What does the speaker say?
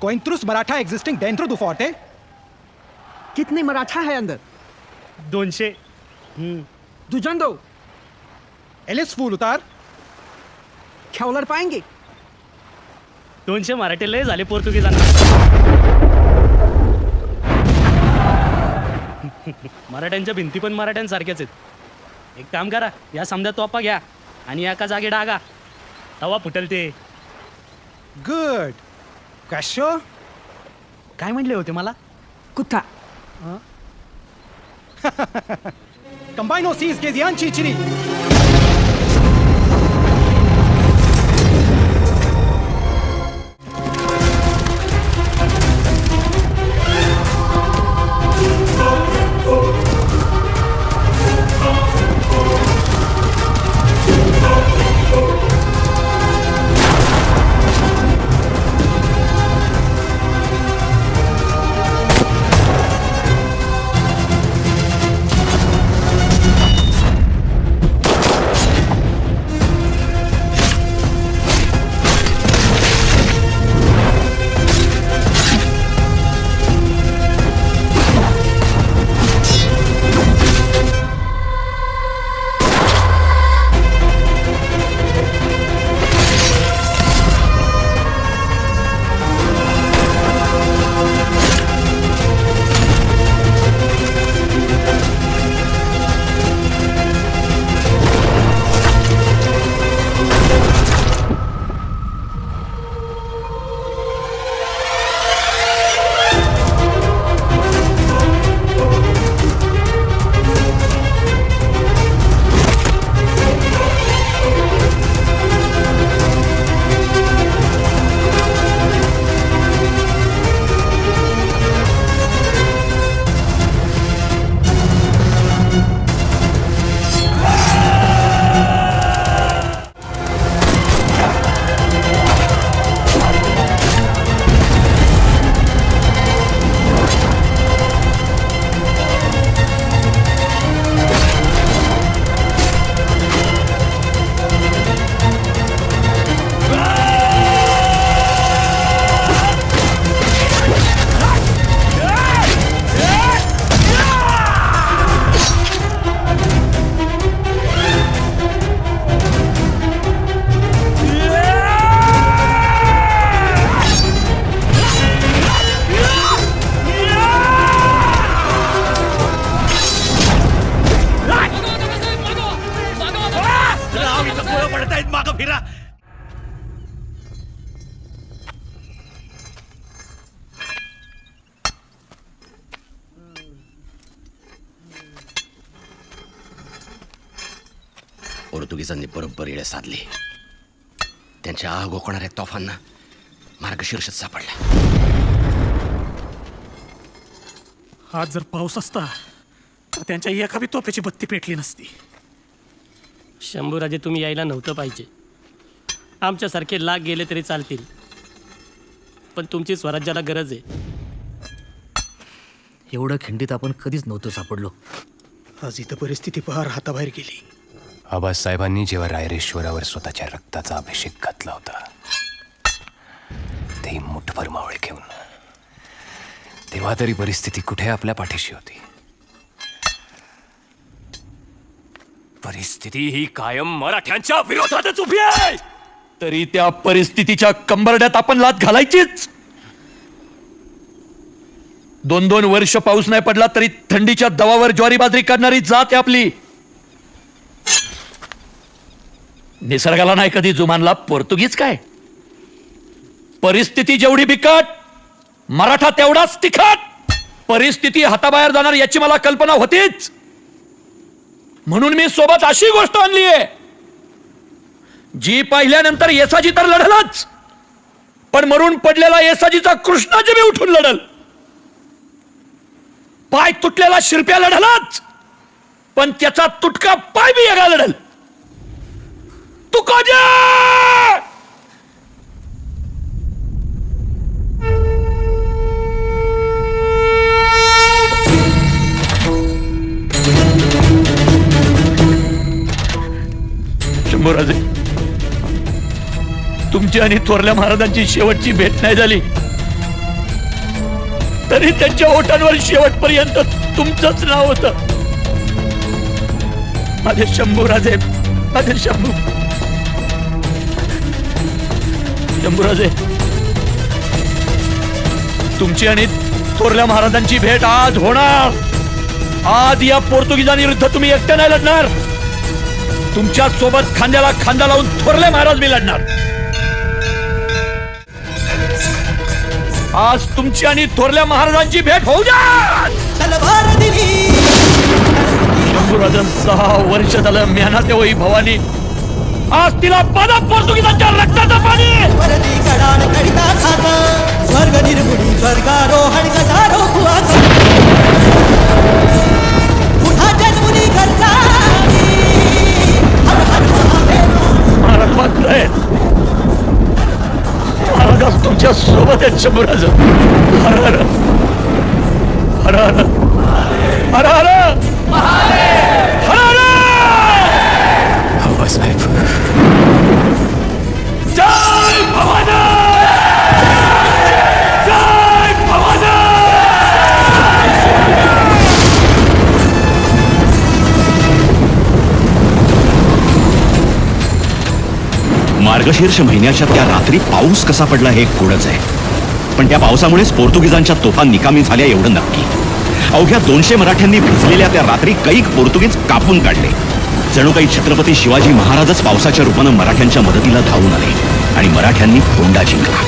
कोइंट्रुस Maratha existing dentro do forte? कितने मराठा है अंदर? 200. दुजन दो. Eles full उतार. क्या उलट पाएंगे? 200 मराठी लय झाले पोर्तुगीजांना. मराठ्यांच्या भिंती पण मराठ्यांसारख्याच आहेत. एक काम करा, या समजा तोपा घ्या आणि एका जागी डागा. तवा फुटल ते. Good. Kasho? काय म्हणले होते मला? कुत्ता. Combino sees Gezian Chichiri. पोर्तुगीजांनी बरोबर येळे साधली. त्यांच्या आग ओकणाऱ्या तोफांना मार्गशीर्षच सापडला. आज जर पाऊस असता तर त्यांच्या एका बी तोफेची बत्ती पेटली नसती. शंभूराजे, तुम्ही यायला नव्हतं पाहिजे. आमच्यासारखे लाग गेले तरी चालतील, पण तुमची स्वराज्याला गरज आहे. एवढं खिंडीत आपण कधीच नव्हतो सापडलो. आज इथं परिस्थिती पार हाताबाहेर गेली. आबासाहेबांनी जेव्हा रायरेश्वरावर स्वतःच्या रक्ताचा अभिषेक घातला होता, ते मुठभर मावळे घेऊन, तेव्हा तरी परिस्थिती कुठे आपल्या पाठीशी होती. परिस्थिती ही कायम मराठ्यांच्या विरोधातच उभी आहे. तरी त्या परिस्थितीच्या कंबरड्यात आपण लात घालायचीच. 2-2 वर्ष पाऊस नाही पडला तरी थंडीच्या दवावर ज्वारी बाजरी करणारी जात आहे आपली. निसर्गाला नाही कधी जुमानला पोर्तुगीज काय. परिस्थिती जेवढी बिकट, मराठा तेवढाच तिखट. परिस्थिती हाताबाहेर जाणार याची मला कल्पना होतीच. म्हणून मी सोबत अशी गोष्ट आणली आहे जी पाहिल्यानंतर येसाजी तर लढलच, पण मरून पडलेला येसाजीचा कृष्णाजी मी उठून लढल. पाय तुटलेला शिरप्या लढलाच, पण त्याचा तुटका पाय बी वेगळा लढल. तुकोजी! शंभूराजे, तुमची आणि थोरल्या महाराजांची शेवटची भेट नाही झाली तरी त्यांच्या ओठांवर शेवटपर्यंत तुमचंच नाव होतं. माझे शंभूराजे, माझे शंभूराजे, तुमची आणि थोरल्या महाराजांची भेट आज होणार. आज या पोर्तुगीजांविरुद्ध तुम्ही एकटे नाही लढणार. तुमच्या सोबत खांद्याला खांदा लावून थोरले महाराज मी लढणार. आज तुमची आणि थोरल्या महाराजांची भेट होऊ द्या. शंभूराजन 6 वर्ष झालं म्याना वही भवानी. आज तिला पादा पोर्तुगीजांच्या रक्ताचं पाणी. स्वर्ग निर्मुडी स्वर्गारोहण गजारो पुन्हा जन्मुनी घरचा महाराज मात्र महाराज आज तुमच्या सोबत आहेत. शंभूराज हर हर हर हर हर हर हर हो साहेब. जय भवानी, जय भवानी. मार्गशीर्ष महिन्याच्या त्या रात्री पाऊस कसा पडला हे कोडच आहे. पण त्या पावसामुळेच पोर्तुगीजांच्या तोफा निकामी झाल्या एवढं नक्की. अवघ्या 200 मराठ्यांनी भिजलेल्या त्या रात्री कैक पोर्तुगीज कापून काढले. जणू काही छत्रपती शिवाजी महाराजच पावसाच्या रूपानं मराठ्यांच्या मदतीला धावून आले आणि मराठ्यांनी फोंडा जिंकला.